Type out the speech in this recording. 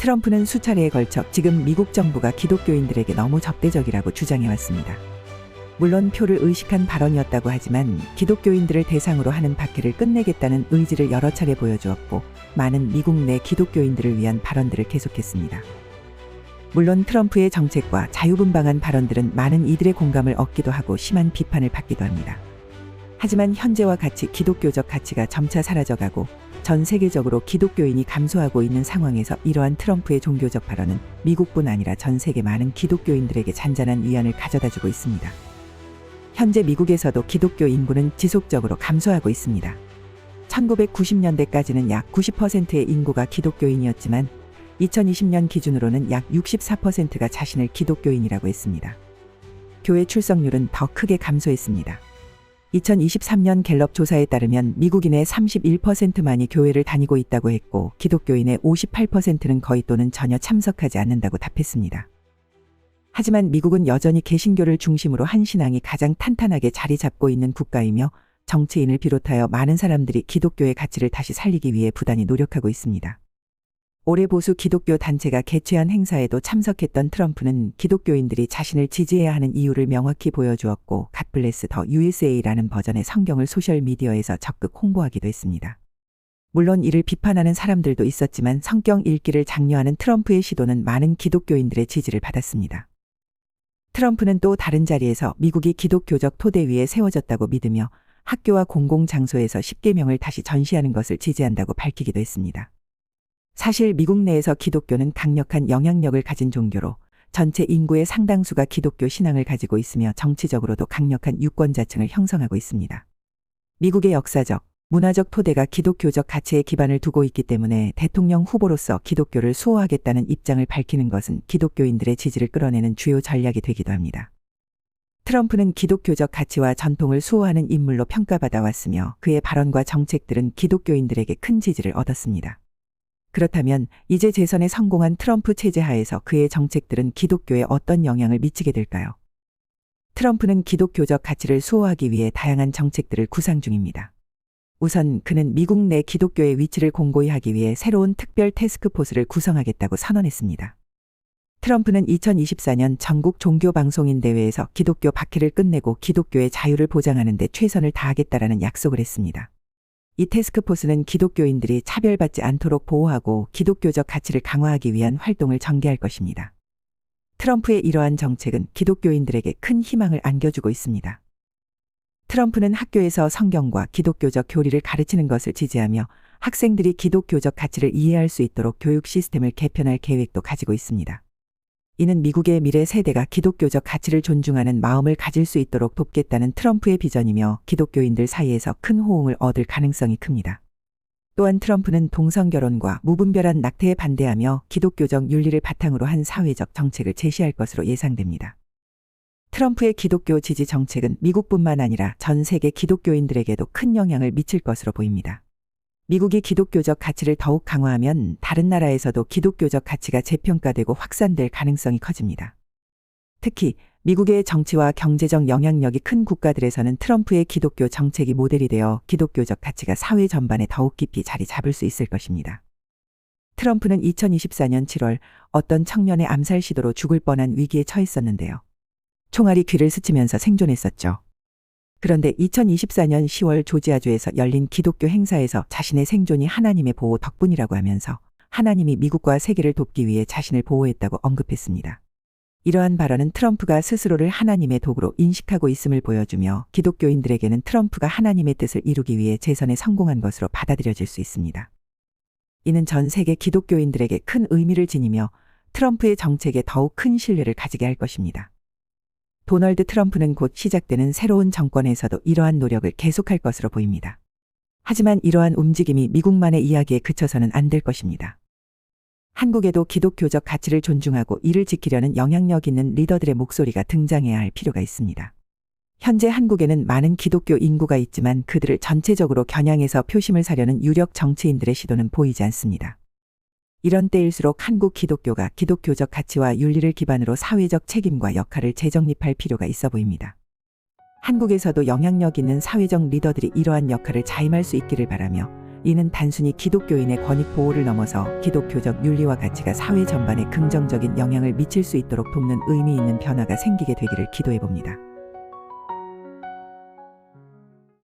트럼프는 수차례에 걸쳐 지금 미국 정부가 기독교인들에게 너무 적대적이라고 주장해왔습니다. 물론 표를 의식한 발언이었다고 하지만 기독교인들을 대상으로 하는 박해를 끝내겠다는 의지를 여러 차례 보여주었고 많은 미국 내 기독교인들을 위한 발언들을 계속했습니다. 물론 트럼프의 정책과 자유분방한 발언들은 많은 이들의 공감을 얻기도 하고 심한 비판을 받기도 합니다. 하지만 현재와 같이 기독교적 가치가 점차 사라져가고 전 세계적으로 기독교인이 감소하고 있는 상황에서 이러한 트럼프의 종교적 발언은 미국뿐 아니라 전 세계 많은 기독교인들에게 잔잔한 위안을 가져다주고 있습니다. 현재 미국에서도 기독교 인구는 지속적으로 감소하고 있습니다. 1990년대까지는 약 90%의 인구가 기독교인이었지만 2020년 기준으로는 약 64%가 자신을 기독교인이라고 했습니다. 교회 출석률은 더 크게 감소했습니다. 2023년 갤럽 조사에 따르면 미국인의 31%만이 교회를 다니고 있다고 했고 기독교인의 58%는 거의 또는 전혀 참석하지 않는다고 답했습니다. 하지만 미국은 여전히 개신교를 중심으로 한 신앙이 가장 탄탄하게 자리 잡고 있는 국가이며 정치인을 비롯하여 많은 사람들이 기독교의 가치를 다시 살리기 위해 부단히 노력하고 있습니다. 올해 보수 기독교 단체가 개최한 행사에도 참석했던 트럼프는 기독교인들이 자신을 지지해야 하는 이유를 명확히 보여주었고 God Bless the USA라는 버전의 성경을 소셜미디어에서 적극 홍보하기도 했습니다. 물론 이를 비판하는 사람들도 있었지만 성경 읽기를 장려하는 트럼프의 시도는 많은 기독교인들의 지지를 받았습니다. 트럼프는 또 다른 자리에서 미국이 기독교적 토대 위에 세워졌다고 믿으며 학교와 공공장소에서 10계명을 다시 전시하는 것을 지지한다고 밝히기도 했습니다. 사실 미국 내에서 기독교는 강력한 영향력을 가진 종교로 전체 인구의 상당수가 기독교 신앙을 가지고 있으며 정치적으로도 강력한 유권자층을 형성하고 있습니다. 미국의 역사적, 문화적 토대가 기독교적 가치에 기반을 두고 있기 때문에 대통령 후보로서 기독교를 수호하겠다는 입장을 밝히는 것은 기독교인들의 지지를 끌어내는 주요 전략이 되기도 합니다. 트럼프는 기독교적 가치와 전통을 수호하는 인물로 평가받아 왔으며 그의 발언과 정책들은 기독교인들에게 큰 지지를 얻었습니다. 그렇다면 이제 재선에 성공한 트럼프 체제 하에서 그의 정책들은 기독교에 어떤 영향을 미치게 될까요? 트럼프는 기독교적 가치를 수호하기 위해 다양한 정책들을 구상 중입니다. 우선 그는 미국 내 기독교의 위치를 공고히 하기 위해 새로운 특별 태스크포스를 구성하겠다고 선언했습니다. 트럼프는 2024년 전국 종교방송인 대회에서 기독교 박해를 끝내고 기독교의 자유를 보장하는 데 최선을 다하겠다라는 약속을 했습니다. 이 태스크포스는 기독교인들이 차별받지 않도록 보호하고 기독교적 가치를 강화하기 위한 활동을 전개할 것입니다. 트럼프의 이러한 정책은 기독교인들에게 큰 희망을 안겨주고 있습니다. 트럼프는 학교에서 성경과 기독교적 교리를 가르치는 것을 지지하며 학생들이 기독교적 가치를 이해할 수 있도록 교육 시스템을 개편할 계획도 가지고 있습니다. 이는 미국의 미래 세대가 기독교적 가치를 존중하는 마음을 가질 수 있도록 돕겠다는 트럼프의 비전이며 기독교인들 사이에서 큰 호응을 얻을 가능성이 큽니다. 또한 트럼프는 동성결혼과 무분별한 낙태에 반대하며 기독교적 윤리를 바탕으로 한 사회적 정책을 제시할 것으로 예상됩니다. 트럼프의 기독교 지지 정책은 미국뿐만 아니라 전 세계 기독교인들에게도 큰 영향을 미칠 것으로 보입니다. 미국이 기독교적 가치를 더욱 강화하면 다른 나라에서도 기독교적 가치가 재평가되고 확산될 가능성이 커집니다. 특히 미국의 정치와 경제적 영향력이 큰 국가들에서는 트럼프의 기독교 정책이 모델이 되어 기독교적 가치가 사회 전반에 더욱 깊이 자리 잡을 수 있을 것입니다. 트럼프는 2024년 7월 어떤 청년의 암살 시도로 죽을 뻔한 위기에 처했었는데요. 총알이 귀를 스치면서 생존했었죠. 그런데 2024년 10월 조지아주에서 열린 기독교 행사에서 자신의 생존이 하나님의 보호 덕분이라고 하면서 하나님이 미국과 세계를 돕기 위해 자신을 보호했다고 언급했습니다. 이러한 발언은 트럼프가 스스로를 하나님의 도구로 인식하고 있음을 보여주며 기독교인들에게는 트럼프가 하나님의 뜻을 이루기 위해 재선에 성공한 것으로 받아들여질 수 있습니다. 이는 전 세계 기독교인들에게 큰 의미를 지니며 트럼프의 정책에 더욱 큰 신뢰를 가지게 할 것입니다. 도널드 트럼프는 곧 시작되는 새로운 정권에서도 이러한 노력을 계속할 것으로 보입니다. 하지만 이러한 움직임이 미국만의 이야기에 그쳐서는 안 될 것입니다. 한국에도 기독교적 가치를 존중하고 이를 지키려는 영향력 있는 리더들의 목소리가 등장해야 할 필요가 있습니다. 현재 한국에는 많은 기독교 인구가 있지만 그들을 전체적으로 겨냥해서 표심을 사려는 유력 정치인들의 시도는 보이지 않습니다. 이런 때일수록 한국 기독교가 기독교적 가치와 윤리를 기반으로 사회적 책임과 역할을 재정립할 필요가 있어 보입니다. 한국에서도 영향력 있는 사회적 리더들이 이러한 역할을 자임할 수 있기를 바라며 이는 단순히 기독교인의 권익 보호를 넘어서 기독교적 윤리와 가치가 사회 전반에 긍정적인 영향을 미칠 수 있도록 돕는 의미 있는 변화가 생기게 되기를 기도해 봅니다.